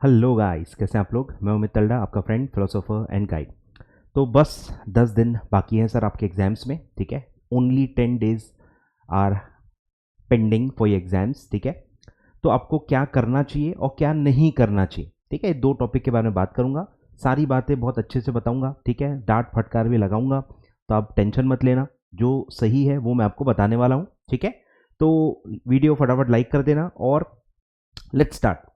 Hello guys, कैसे हैं आप लोग। मैं अमित तलड़ा, आपका फ्रेंड, फिलोसोफर एंड गाइड। तो बस 10 दिन बाकी हैं सर आपके एग्जाम्स में, ठीक है। Only 10 days are pending for your exams, ठीक है। तो आपको क्या करना चाहिए और क्या नहीं करना चाहिए, ठीक है। दो टॉपिक के बारे में बात करूंगा, सारी बातें बहुत अच्छे से बताऊंगा, ठीक है। डांट फटकार भी लगाऊंगा, तो आप टेंशन मत लेना। जो सही है वो मैं आपको बताने वाला हूँ, ठीक है। तो वीडियो फटाफट लाइक कर देना और लेट्स स्टार्ट।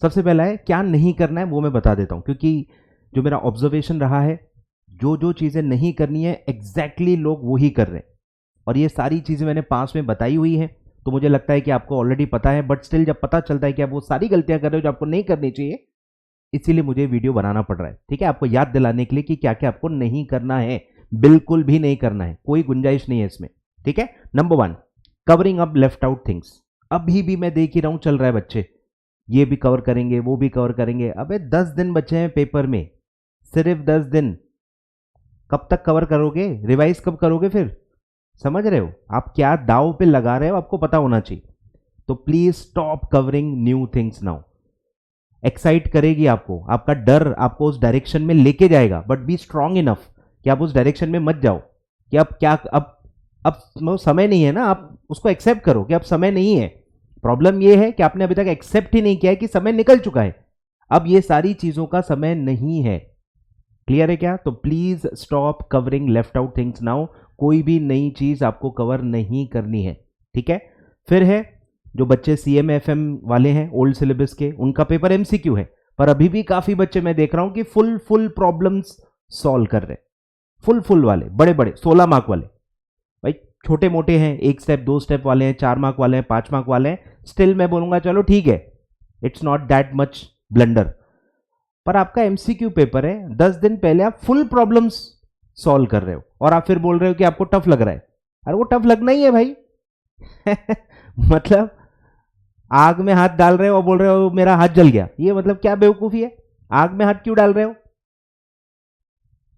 सबसे पहला है क्या नहीं करना है, वो मैं बता देता हूं, क्योंकि जो मेरा ऑब्जर्वेशन रहा है, जो जो चीजें नहीं करनी है एग्जैक्टली लोग वही कर रहे हैं। और ये सारी चीजें मैंने पास में बताई हुई है, तो मुझे लगता है कि आपको ऑलरेडी पता है, बट स्टिल जब पता चलता है कि आप वो सारी गलतियां कर रहे हो जो आपको नहीं करनी चाहिए, इसीलिए मुझे वीडियो बनाना पड़ रहा है, ठीक है। आपको याद दिलाने के लिए कि क्या क्या आपको नहीं करना है, बिल्कुल भी नहीं करना है, कोई गुंजाइश नहीं है इसमें, ठीक है। Number 1, covering up left out things. अभी भी मैं देख ही रहा हूं चल रहा है, बच्चे ये भी कवर करेंगे, वो भी कवर करेंगे। अबे 10 दिन बचे हैं पेपर में, सिर्फ 10 दिन। कब तक कवर करोगे, रिवाइज कब करोगे फिर? समझ रहे हो आप क्या दाव पे लगा रहे हो, आपको पता होना चाहिए। तो please stop covering new things now. Excite करेगी आपको, आपका डर आपको उस डायरेक्शन में लेके जाएगा, बट बी स्ट्रांग इनफ कि आप उस डायरेक्शन में मत जाओ कि अब क्या, अब वो समय नहीं है ना। आप उसको एक्सेप्ट करो कि अब समय नहीं है। प्रॉब्लम यह है कि आपने अभी तक एक्सेप्ट ही नहीं किया है कि समय निकल चुका है, अब ये सारी चीजों का समय नहीं है। क्लियर है क्या? तो please stop covering left out things now. कोई भी नई चीज आपको कवर नहीं करनी है, ठीक है। फिर है जो बच्चे CMFM वाले हैं ओल्ड सिलेबस के, उनका पेपर MCQ है, पर अभी भी काफी बच्चे मैं देख रहा हूं कि फुल प्रॉब्लम्स सॉल्व कर रहे हैं। फुल वाले, बड़े बड़े 16 मार्क वाले। भाई छोटे मोटे हैं, 1 स्टेप 2 स्टेप वाले हैं, 4 मार्क वाले हैं, 5 मार्क वाले हैं, स्टिल मैं बोलूंगा चलो ठीक है, it's not that much blunder. पर आपका MCQ पेपर है, 10 दिन पहले आप फुल प्रॉब्लम्स सॉल्व कर रहे हो और आप फिर बोल रहे हो कि आपको टफ लग रहा है। अरे वो टफ लगना ही है भाई। मतलब आग में हाथ डाल रहे हो और बोल रहे हो मेरा हाथ जल गया, ये मतलब क्या बेवकूफी है? आग में हाथ क्यों डाल रहे हो?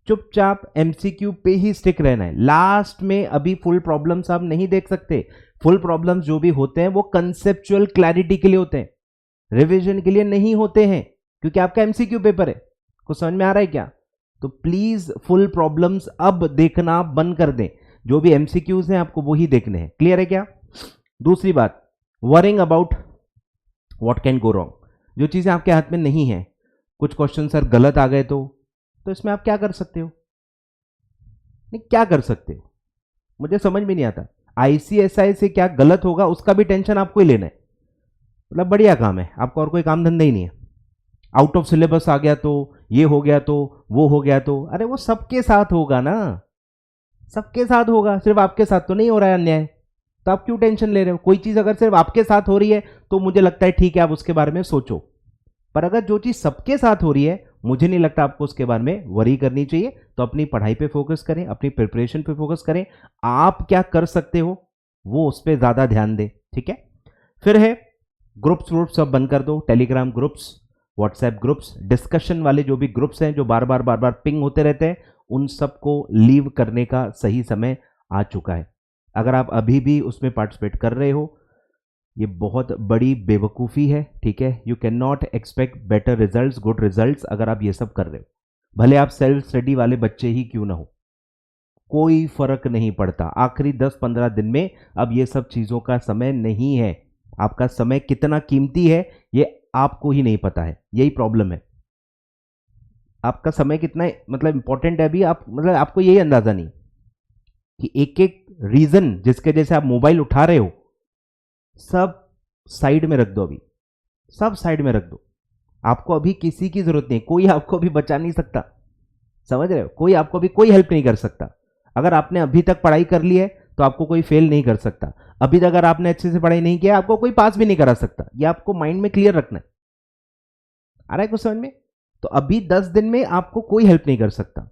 चुपचाप MCQ पे ही स्टिक रहना है। लास्ट में अभी फुल प्रॉब्लम्स आप नहीं देख सकते। फुल प्रॉब्लम्स जो भी होते हैं वो कंसेप्चुअल क्लैरिटी के लिए होते हैं, रिवीजन के लिए नहीं होते हैं, क्योंकि आपका MCQ पेपर है। कुछ समझ में आ रहा है क्या? तो प्लीज फुल प्रॉब्लम्स अब देखना बंद कर दें। जो भी MCQs हैं आपको वही देखने हैं। क्लियर है क्या? दूसरी बात, worrying about what can go wrong. जो चीजें आपके हाथ में नहीं है, कुछ क्वेश्चन सर गलत आ गए तो इसमें आप क्या कर सकते हो? नहीं, क्या कर सकते हो मुझे समझ में नहीं आता। ICSI से क्या गलत होगा उसका भी टेंशन आपको ही लेना है। मतलब बढ़िया काम है आपको, और कोई काम धंधा ही नहीं है। आउट ऑफ सिलेबस आ गया तो, ये हो गया तो, वो हो गया तो, अरे वो सबके साथ होगा ना, सबके साथ होगा, सिर्फ आपके साथ तो नहीं हो रहा है अन्याय। तो आप क्यों टेंशन ले रहे हो? कोई चीज अगर सिर्फ आपके साथ हो रही है तो मुझे लगता है ठीक है, आप उसके बारे में सोचो। पर अगर जो चीज सबके साथ हो रही है, मुझे नहीं लगता आपको उसके बारे में वरी करनी चाहिए। तो अपनी पढ़ाई पे फोकस करें, अपनी प्रिपरेशन पे फोकस करें। आप क्या कर सकते हो वो उस पर ज्यादा ध्यान दें, ठीक है। फिर है ग्रुप्स सब बंद कर दो। Telegram groups, WhatsApp groups, discussion वाले जो भी ग्रुप्स हैं जो बार बार पिंग होते रहते हैं, उन सबको लीव करने का सही समय आ चुका है। अगर आप अभी भी उसमें पार्टिसिपेट कर रहे हो, ये बहुत बड़ी बेवकूफ़ी है, ठीक है। You can not expect better results, good results, अगर आप ये सब कर रहे हो। भले आप सेल्फ स्टडी वाले बच्चे ही क्यों ना हो, कोई फर्क नहीं पड़ता। आखिरी 10-15 दिन में अब ये सब चीज़ों का समय नहीं है। आपका समय कितना कीमती है ये आपको ही नहीं पता है, यही प्रॉब्लम है। आपका समय कितना मतलब इंपॉर्टेंट है अभी, आप मतलब आपको यही अंदाजा नहीं कि एक एक रीजन जिसके जैसे आप मोबाइल उठा रहे हो, सब साइड में रख दो। अभी सब साइड में रख दो। आपको अभी किसी की जरूरत नहीं, कोई आपको अभी बचा नहीं सकता। समझ रहे हो? कोई आपको अभी कोई हेल्प नहीं कर सकता। अगर आपने अभी तक पढ़ाई कर ली है तो आपको कोई फेल नहीं कर सकता। अभी तक अगर आपने अच्छे से पढ़ाई नहीं किया, आपको कोई पास भी नहीं करा सकता। ये आपको माइंड में क्लियर रखना है। आ रहा है कुछ समझ में? तो अभी 10 दिन में आपको कोई हेल्प नहीं कर सकता।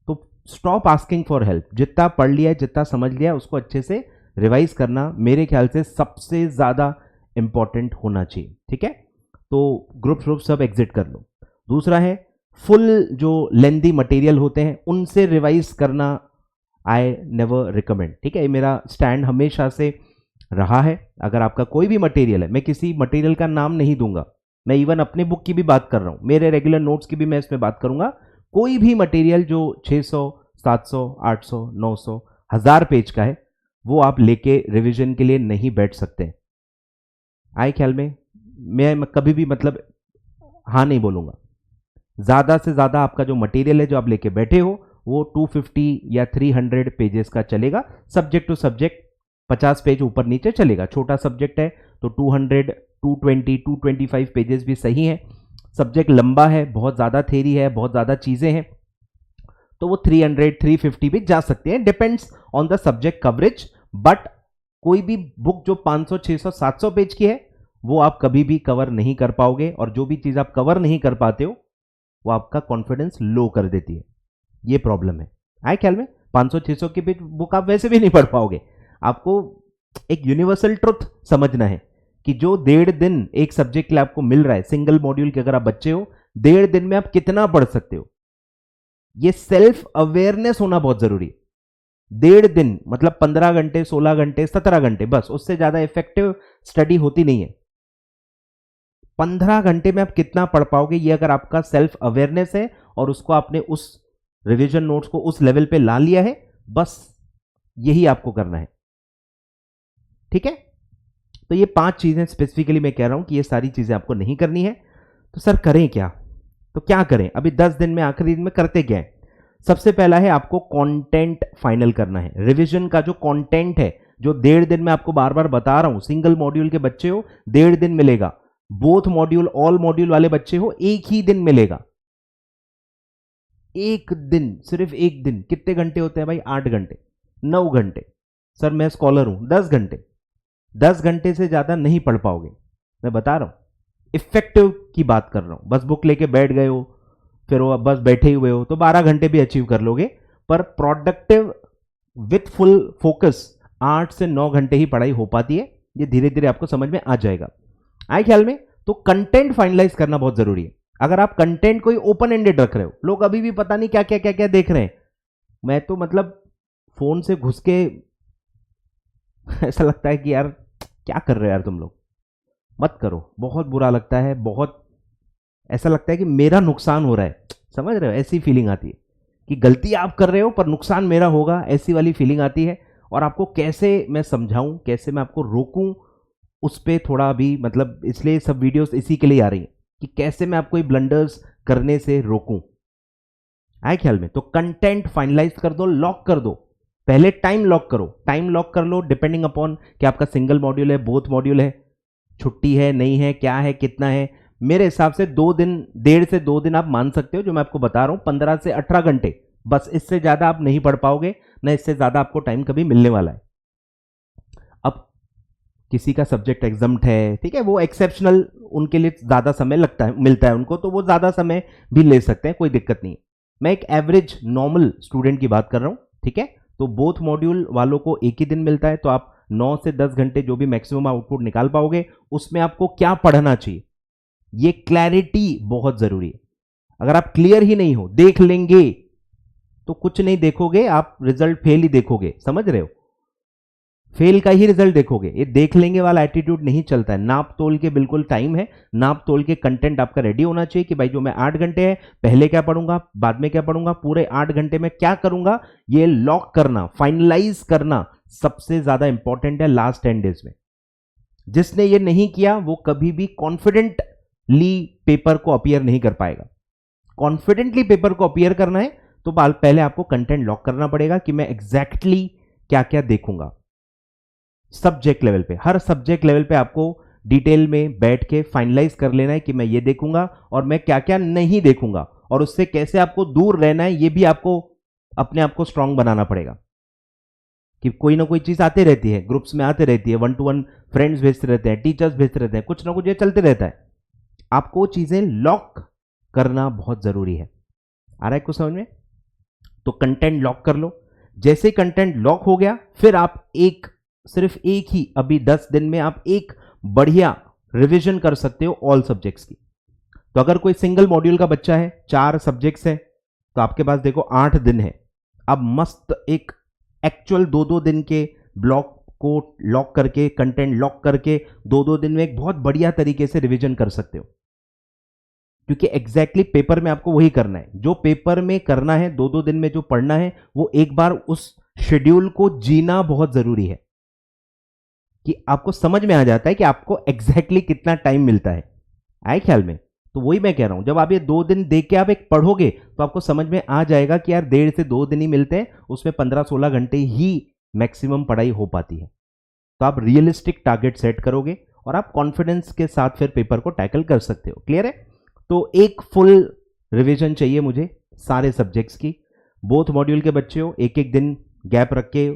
तो स्टॉप आस्किंग फॉर हेल्प। जितना पढ़ लिया है, जितना समझ लिया है, उसको अच्छे से रिवाइज करना मेरे ख्याल से सबसे ज्यादा इंपॉर्टेंट होना चाहिए, ठीक है। तो ग्रुप सब एग्जिट कर लो। दूसरा है फुल जो लेंदी मटेरियल होते हैं उनसे रिवाइज करना आई नेवर रिकमेंड, ठीक है। ये मेरा स्टैंड हमेशा से रहा है। अगर आपका कोई भी मटेरियल है, मैं किसी मटेरियल का नाम नहीं दूंगा, मैं इवन अपने बुक की भी बात कर रहा हूं, मेरे रेगुलर नोट्स की भी मैं इसमें बात करूंगा। कोई भी मटेरियल जो 600, 700, 800, 900, 1000 पेज का है वो आप लेके रिवीजन के लिए नहीं बैठ सकते। आए ख्याल में? मैं कभी भी मतलब हाँ नहीं बोलूंगा। ज्यादा से ज्यादा आपका जो मटेरियल है जो आप लेके बैठे हो वो 250 या 300 पेजेस का चलेगा। सब्जेक्ट टू सब्जेक्ट 50 पेज ऊपर नीचे चलेगा। छोटा सब्जेक्ट है तो 200, 220, 225 पेजेस भी सही है। सब्जेक्ट लंबा है, बहुत ज्यादा थ्योरी है, बहुत ज्यादा चीजें हैं, तो वो 300, 350 भी जा सकते हैं, depends on the subject coverage. But कोई भी बुक जो 500, 600, 700 पेज की है वो आप कभी भी कवर नहीं कर पाओगे, और जो भी चीज आप कवर नहीं कर पाते हो वो आपका कॉन्फिडेंस लो कर देती है। ये प्रॉब्लम है। आए ख्याल में? 500, 600 की बुक आप वैसे भी नहीं पढ़ पाओगे। आपको एक यूनिवर्सल ट्रुथ समझना है कि जो 1.5 दिन एक सब्जेक्ट के लिए आपको मिल रहा है सिंगल मॉड्यूल के, अगर आप बच्चे हो 1.5 दिन में आप कितना पढ़ सकते हो, ये सेल्फ अवेयरनेस होना बहुत जरूरी है। 1.5 दिन मतलब 15 घंटे, 16 घंटे, 17 घंटे, बस उससे ज्यादा इफेक्टिव स्टडी होती नहीं है। 15 घंटे में आप कितना पढ़ पाओगे, ये अगर आपका सेल्फ अवेयरनेस है और उसको आपने उस रिवीजन नोट्स को उस लेवल पे ला लिया है, बस यही आपको करना है। ठीक है? तो ये 5 चीजें स्पेसिफिकली मैं कह रहा हूं कि ये सारी चीजें आपको नहीं करनी है। तो सर करें क्या? तो क्या करें? अभी 10 दिन में, आखिरी दिन में करते क्या है? सबसे पहला है आपको कंटेंट फाइनल करना है। रिवीजन का जो कंटेंट है, जो 1.5 दिन में आपको बार बार बता रहा हूं, सिंगल मॉड्यूल के बच्चे हो 1.5 दिन मिलेगा, बोथ मॉड्यूल ऑल मॉड्यूल वाले बच्चे हो 1 ही दिन मिलेगा। 1 दिन, सिर्फ 1 दिन। कितने घंटे होते हैं भाई? 8 घंटे, 9 घंटे। सर मैं स्कॉलर हूं, 10 घंटे। 10 घंटे से ज्यादा नहीं पढ़ पाओगे, मैं बता रहा हूं। इफेक्टिव की बात कर रहा हूं। बस बुक लेके बैठ गए हो, फिर वो बस बैठे हुए हो, तो 12 घंटे भी अचीव कर लोगे। पर प्रोडक्टिव विथ फुल फोकस 8 से 9 घंटे ही पढ़ाई हो पाती है। ये धीरे धीरे आपको समझ में आ जाएगा। आए ख्याल में? तो कंटेंट फाइनलाइज करना बहुत जरूरी है। अगर आप कंटेंट कोई ओपन एंडेड रख रहे हो, लोग अभी भी पता नहीं क्या क्या क्या क्या देख रहे हैं, मैं तो मतलब फोन से घुस के ऐसा लगता है कि यार क्या कर रहे हो यार तुम लोग, मत करो। बहुत बुरा लगता है, बहुत ऐसा लगता है कि मेरा नुकसान हो रहा है। समझ रहे हो? ऐसी फीलिंग आती है कि गलती आप कर रहे हो पर नुकसान मेरा होगा, ऐसी वाली फीलिंग आती है। और आपको कैसे मैं समझाऊं, कैसे मैं आपको रोकूं, उस पर थोड़ा अभी मतलब, इसलिए सब वीडियोस इसी के लिए आ रही हैं कि कैसे मैं आपको ये ब्लंडर्स करने से रोकूं। आए ख्याल में? तो कंटेंट फाइनलाइज कर दो, लॉक कर दो। पहले टाइम लॉक करो, टाइम लॉक कर लो डिपेंडिंग अपॉन कि आपका सिंगल मॉड्यूल है, बोथ मॉड्यूल है, छुट्टी है, नहीं है, क्या है, कितना है। मेरे हिसाब से 2 दिन, 1.5 से 2 दिन आप मान सकते हो, जो मैं आपको बता रहा हूं 15 से 18 घंटे, बस। इससे ज्यादा आप नहीं पढ़ पाओगे, ना इससे ज्यादा आपको टाइम कभी मिलने वाला है। अब किसी का सब्जेक्ट एग्जाम्ट है, ठीक है, वो एक्सेप्शनल, उनके लिए ज्यादा समय लगता है, मिलता है उनको, तो वो ज्यादा समय भी ले सकते हैं, कोई दिक्कत नहीं। मैं एक एवरेज नॉर्मल स्टूडेंट की बात कर रहा हूं, ठीक है। तो बोथ मॉड्यूल वालों को एक ही दिन मिलता है, तो आप 9 से 10 घंटे जो भी मैक्सिमम आउटपुट निकाल पाओगे, उसमें आपको क्या पढ़ना चाहिए, ये क्लैरिटी बहुत जरूरी है। अगर आप क्लियर ही नहीं हो, देख लेंगे तो कुछ नहीं देखोगे, आप रिजल्ट फेल ही देखोगे। समझ रहे हो? फेल का ही रिजल्ट देखोगे। ये देख लेंगे वाला एटीट्यूड नहीं चलता है। नाप तोल के बिल्कुल टाइम है, नाप तोल के कंटेंट आपका रेडी होना चाहिए कि भाई जो मैं 8 घंटे है, पहले क्या पढ़ूंगा, बाद में क्या पढ़ूंगा, पूरे 8 घंटे में क्या करूंगा, ये लॉक करना, फाइनलाइज करना सबसे ज्यादा इंपॉर्टेंट है लास्ट 10 डेज में। जिसने ये नहीं किया वो कभी भी कॉन्फिडेंटली पेपर को अपीयर नहीं कर पाएगा। कॉन्फिडेंटली पेपर को अपीयर करना है तो पहले आपको कंटेंट लॉक करना पड़ेगा कि मैं एग्जैक्टली क्या क्या देखूंगा। सब्जेक्ट लेवल पे, हर सब्जेक्ट लेवल पे आपको डिटेल में बैठ के फाइनलाइज कर लेना है कि मैं ये देखूंगा और मैं क्या क्या नहीं देखूंगा, और उससे कैसे आपको दूर रहना है, ये भी आपको अपने आप को स्ट्रांग बनाना पड़ेगा। कि कोई ना कोई चीज आती रहती है, ग्रुप्स में आते रहती है, 1-to-1 फ्रेंड्स भेजते रहते हैं, टीचर्स भेजते रहते हैं, कुछ ना कुछ ये चलते रहता है। आपको चीजें लॉक करना बहुत जरूरी है। आ रहा है कुछ समझ में? तो कंटेंट लॉक कर लो। जैसे कंटेंट लॉक हो गया, फिर आप सिर्फ एक ही, अभी 10 दिन में आप एक बढ़िया रिवीजन कर सकते हो ऑल सब्जेक्ट्स की। तो अगर कोई सिंगल मॉड्यूल का बच्चा है, 4 सब्जेक्ट्स है, तो आपके पास देखो 8 दिन है। अब मस्त एक एक्चुअल 2-2 दिन के ब्लॉक को लॉक करके, कंटेंट लॉक करके 2-2 दिन में एक बहुत बढ़िया तरीके से रिवीजन कर सकते हो। क्योंकि एग्जैक्टली पेपर में आपको वही करना है जो पेपर में करना है, 2-2 दिन में जो पढ़ना है, वो एक बार उस शेड्यूल को जीना बहुत जरूरी है कि आपको समझ में आ जाता है कि आपको एग्जैक्टली कितना टाइम मिलता है। आए ख्याल में? तो वही मैं कह रहा हूं, जब आप ये 2 दिन देख के आप एक पढ़ोगे तो आपको समझ में आ जाएगा कि यार 1.5 से 2 दिन ही मिलते हैं, उसमें 15-16 घंटे ही मैक्सिमम पढ़ाई हो पाती है। तो आप रियलिस्टिक टारगेट सेट करोगे और आप कॉन्फिडेंस के साथ फिर पेपर को टैकल कर सकते हो। क्लियर है? तो एक फुल रिवीजन चाहिए मुझे सारे सब्जेक्ट्स की। बोथ मॉड्यूल के बच्चे हो, एक एक दिन गैप रख के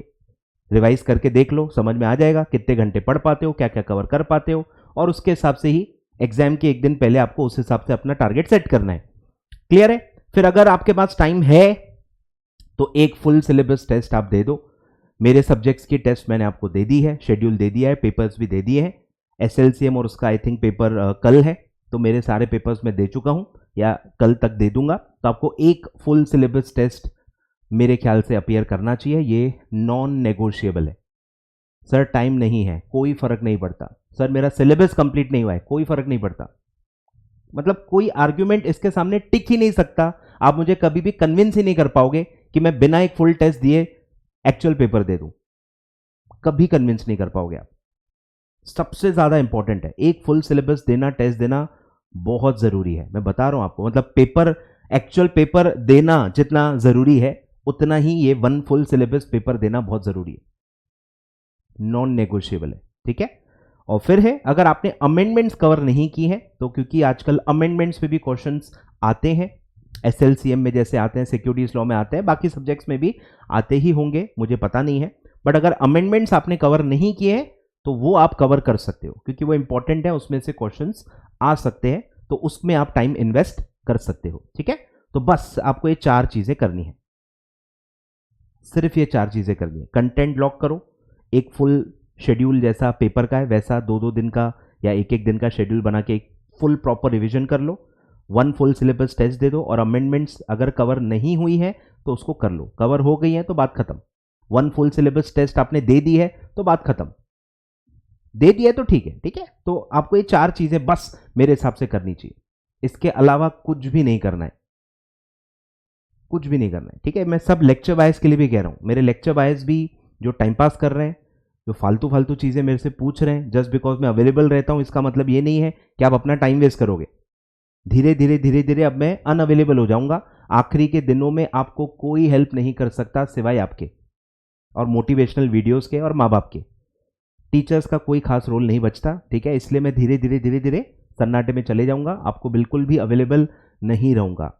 रिवाइज करके देख लो, समझ में आ जाएगा कितने घंटे पढ़ पाते हो, क्या क्या कवर कर पाते हो, और उसके हिसाब से ही एग्जाम के एक दिन पहले आपको उस हिसाब से अपना टारगेट सेट करना है। क्लियर है? फिर अगर आपके पास टाइम है तो एक फुल सिलेबस टेस्ट आप दे दो। मेरे सब्जेक्ट्स की टेस्ट मैंने आपको दे दी है, शेड्यूल दे दिया है, पेपर्स भी दे दिए हैं। एसएलसीएम और उसका आई थिंक पेपर कल है, तो मेरे सारे पेपर्स मैं दे चुका हूं या कल तक दे दूंगा। तो आपको एक फुल सिलेबस टेस्ट मेरे ख्याल से अपीयर करना चाहिए। ये नॉन नेगोशिएबल है। सर टाइम नहीं है, कोई फर्क नहीं पड़ता। सर मेरा सिलेबस कंप्लीट नहीं हुआ है, कोई फर्क नहीं पड़ता। मतलब कोई आर्ग्यूमेंट इसके सामने टिक ही नहीं सकता। आप मुझे कभी भी कन्विंस ही नहीं कर पाओगे कि मैं बिना एक फुल टेस्ट दिए एक्चुअल पेपर दे दूं। कभी कन्विंस नहीं कर पाओगे आप। सबसे ज्यादा इंपॉर्टेंट है, एक फुल सिलेबस देना, टेस्ट देना बहुत जरूरी है। मैं बता रहा हूं आपको, मतलब पेपर, एक्चुअल पेपर देना जितना जरूरी है उतना ही ये 1 फुल सिलेबस पेपर देना बहुत जरूरी है, नॉन नेगोशिएबल है। ठीक है? और फिर है, अगर आपने अमेंडमेंट्स कवर नहीं की हैं तो, क्योंकि आजकल अमेंडमेंट्स पे भी क्वेश्चंस आते हैं, एसएलसीएम में जैसे आते हैं, सिक्योरिटीज लॉ में आते हैं, बाकी सब्जेक्ट्स में भी आते ही होंगे, मुझे पता नहीं है। बट अगर अमेंडमेंट्स आपने कवर नहीं किए हैं तो वो आप कवर कर सकते हो, क्योंकि वो इंपॉर्टेंट है, उसमें से क्वेश्चंस आ सकते हैं, तो उसमें आप टाइम इन्वेस्ट कर सकते हो। ठीक है? तो बस आपको ये 4 चीजें करनी है, सिर्फ ये 4 चीजें करनी है। कंटेंट लॉक करो, एक फुल शेड्यूल जैसा पेपर का है वैसा 2-2 दिन का या एक एक दिन का शेड्यूल बना के एक फुल प्रॉपर रिवीजन कर लो। 1 फुल सिलेबस टेस्ट दे दो, और अमेंडमेंट्स अगर कवर नहीं हुई है तो उसको कर लो, कवर हो गई है तो बात खत्म। 1 फुल सिलेबस टेस्ट आपने दे दी है तो बात खत्म, दे दिया तो ठीक है। ठीक है? तो आपको ये 4 चीजें बस मेरे हिसाब से करनी चाहिए, इसके अलावा कुछ भी नहीं करना है, कुछ भी नहीं करना है। ठीक है? मैं सब लेक्चर बायस के लिए भी कह रहा हूं, मेरे लेक्चर बायस भी जो टाइम पास कर रहे हैं, जो फालतू फालतू चीजें मेरे से पूछ रहे हैं, जस्ट बिकॉज मैं अवेलेबल रहता हूं, इसका मतलब ये नहीं है कि आप अपना टाइम वेस्ट करोगे। धीरे धीरे धीरे धीरे अब मैं अनअवेलेबल हो जाऊंगा। आखिरी के दिनों में आपको कोई हेल्प नहीं कर सकता सिवाय आपके और मोटिवेशनल वीडियोस के और माँ बाप के। टीचर्स का कोई खास रोल नहीं बचता। ठीक है? इसलिए मैं धीरे धीरे धीरे धीरे सन्नाटे में चले जाऊंगा, आपको बिल्कुल भी अवेलेबल नहीं रहूंगा।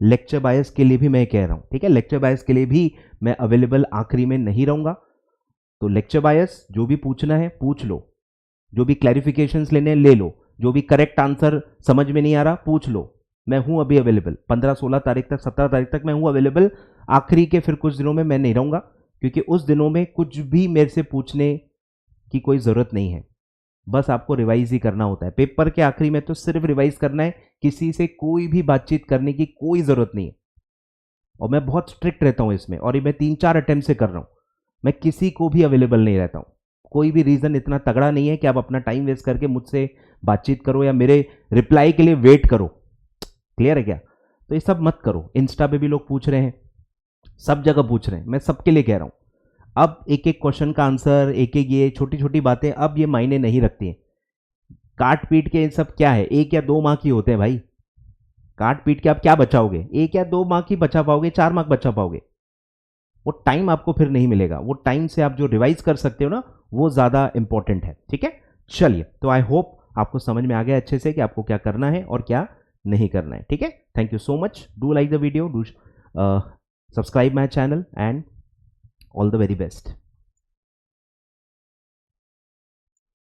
लेक्चर बायस के लिए भी मैं कह रहा हूं, ठीक है, लेक्चर बायस के लिए भी मैं अवेलेबल आखिरी में नहीं रहूंगा। तो लेक्चर बायस जो भी पूछना है पूछ लो, जो भी क्लैरिफिकेशंस लेने ले लो, जो भी करेक्ट आंसर समझ में नहीं आ रहा पूछ लो, मैं हूं अभी अवेलेबल। 15-16 तारीख तक, 17 तारीख तक मैं हूं अवेलेबल। आखिरी के फिर कुछ दिनों में मैं नहीं रहूंगा, क्योंकि उस दिनों में कुछ भी मेरे से पूछने की कोई जरूरत नहीं है, बस आपको रिवाइज ही करना होता है। पेपर के आखिरी में तो सिर्फ रिवाइज करना है, किसी से कोई भी बातचीत करने की कोई जरूरत नहीं है। और मैं बहुत स्ट्रिक्ट रहता हूं इसमें, और ये मैं 3-4 अटेम्प्ट से कर रहा हूं। मैं किसी को भी अवेलेबल नहीं रहता हूं, कोई भी रीजन इतना तगड़ा नहीं है कि आप अपना टाइम वेस्ट करके मुझसे बातचीत करो या मेरे रिप्लाई के लिए वेट करो। क्लियर है क्या? तो ये सब मत करो। इंस्टा पे भी लोग पूछ रहे हैं, सब जगह पूछ रहे हैं, मैं सबके लिए कह रहा हूं, अब एक एक क्वेश्चन का आंसर, एक एक ये छोटी छोटी बातें अब ये मायने नहीं रखती हैं। काट पीट के सब क्या है, 1 या 2 मार्क ही होते हैं भाई। काट पीट के आप क्या बचाओगे? 1 या 2 मार्क ही बचा पाओगे, 4 मार्क बचा पाओगे। वो टाइम आपको फिर नहीं मिलेगा। वो टाइम से आप जो रिवाइज कर सकते हो ना, वो ज्यादा इंपॉर्टेंट है। ठीक है? चलिए, तो आई होप आपको समझ में आ गया अच्छे से कि आपको क्या करना है और क्या नहीं करना है। ठीक है? Thank you so much. Do like the video, do subscribe my channel, and all the very best.